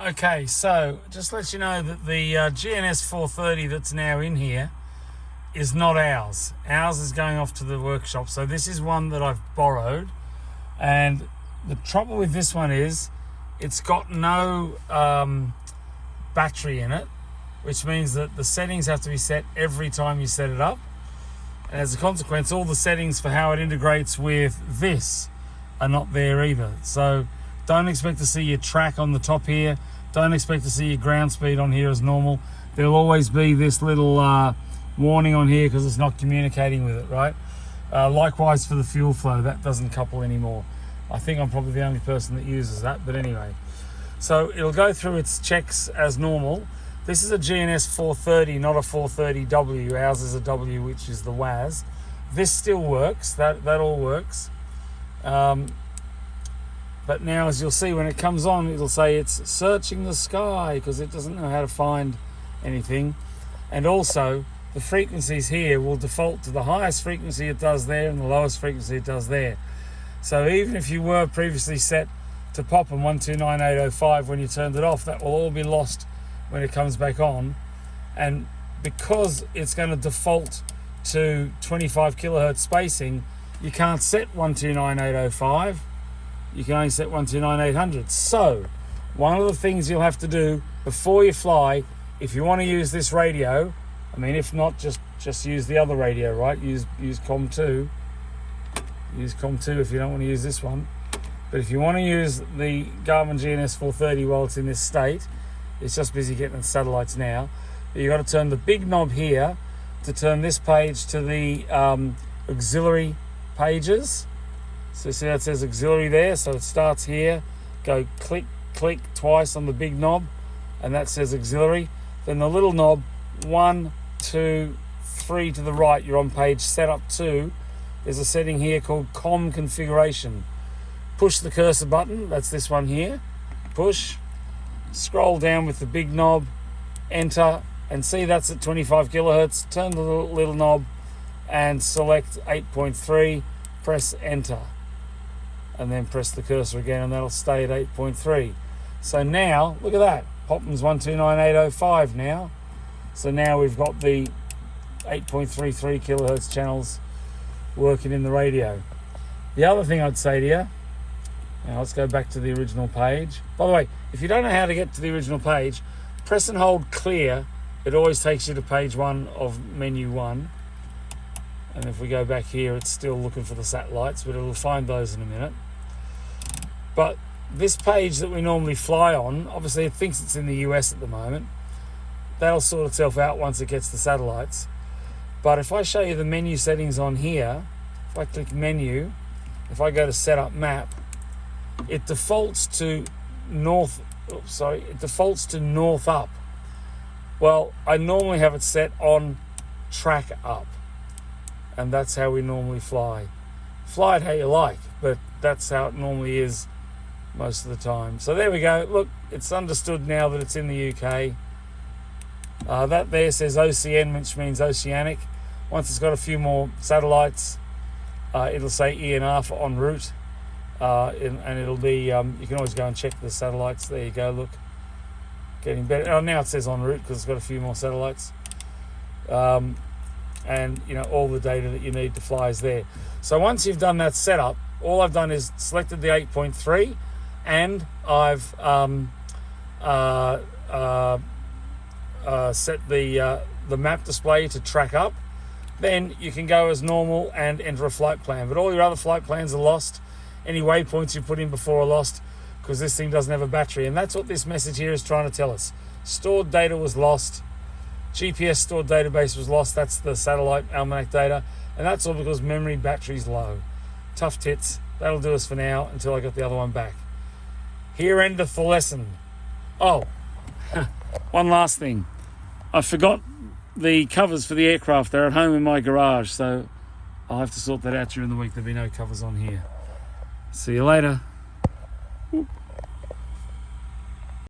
Okay, so just let you know that the GNS430 that's now in here is not ours. Ours is going off to the workshop. So this is one that I've borrowed, and the trouble with this one is it's got no battery in it, which means that the settings have to be set every time you set it up, and as a consequence all the settings for how it integrates with this are not there either. So don't expect to see your track on the top here. Don't expect to see your ground speed on here as normal. There'll always be this little warning on here because it's not communicating with it, right? Likewise for the fuel flow, that doesn't couple anymore. I think I'm probably the only person that uses that, but anyway. So it'll go through its checks as normal. This is a GNS430, not a 430W. Ours is a W, which is the WAS. This still works, that all works. But now, as you'll see, when it comes on, it'll say it's searching the sky because it doesn't know how to find anything. And also, the frequencies here will default to the highest frequency it does there and the lowest frequency it does there. So even if you were previously set to pop on 129.805 when you turned it off, that will all be lost when it comes back on. And because it's going to default to 25 kilohertz spacing, you can't set 129.805. You can only set 129.800. So one of the things you'll have to do before you fly, if you want to use this radio, I mean, if not, just use the other radio, right? Use COM2. Use COM2 if you don't want to use this one. But if you want to use the Garmin GNS430 while it's in this state, it's just busy getting the satellites now. But you've got to turn the big knob here to turn this page to the auxiliary pages. So see how it says auxiliary there? So it starts here, go click, click twice on the big knob, and that says auxiliary. Then the little knob, 1, 2, 3 to the right, you're on page setup 2. There's a setting here called COM configuration. Push the cursor button, that's this one here. Push, scroll down with the big knob, enter, and see that's at 25 kilohertz. Turn the little knob and select 8.3, press enter. And then press the cursor again and that'll stay at 8.3. So now, look at that, Popham's 129.805 now. So now we've got the 8.33 kilohertz channels working in the radio. The other thing I'd say to you, now let's go back to the original page. By the way, if you don't know how to get to the original page, press and hold clear. It always takes you to page 1 of menu 1. And if we go back here, it's still looking for the satellites, but it'll find those in a minute. But this page that we normally fly on, obviously it thinks it's in the US at the moment. That'll sort itself out once it gets the satellites. But if I show you the menu settings on here, if I click menu, if I go to setup map, it defaults to north up. Well, I normally have it set on track up. And that's how we normally fly. Fly it how you like, but that's how it normally is most of the time. So there we go. Look, it's understood now that it's in the UK. That there says OCN, which means oceanic. Once it's got a few more satellites, it'll say ENR for en route. And it'll be, you can always go and check the satellites. There you go, look. Getting better. Oh, now it says en route because it's got a few more satellites. And you know, all the data that you need to fly is there. So once you've done that setup, all I've done is selected the 8.3 and I've set the map display to track up. Then you can go as normal and enter a flight plan. But all your other flight plans are lost. Any waypoints you put in before are lost because this thing doesn't have a battery. And that's what this message here is trying to tell us. Stored data was lost. GPS stored database was lost. That's the satellite almanac data. And that's all because memory battery's low. Tough tits. That'll do us for now until I get the other one back. Here endeth the lesson. Oh, one last thing. I forgot the covers for the aircraft. They're at home in my garage, so I'll have to sort that out during the week. There'll be no covers on here. See you later.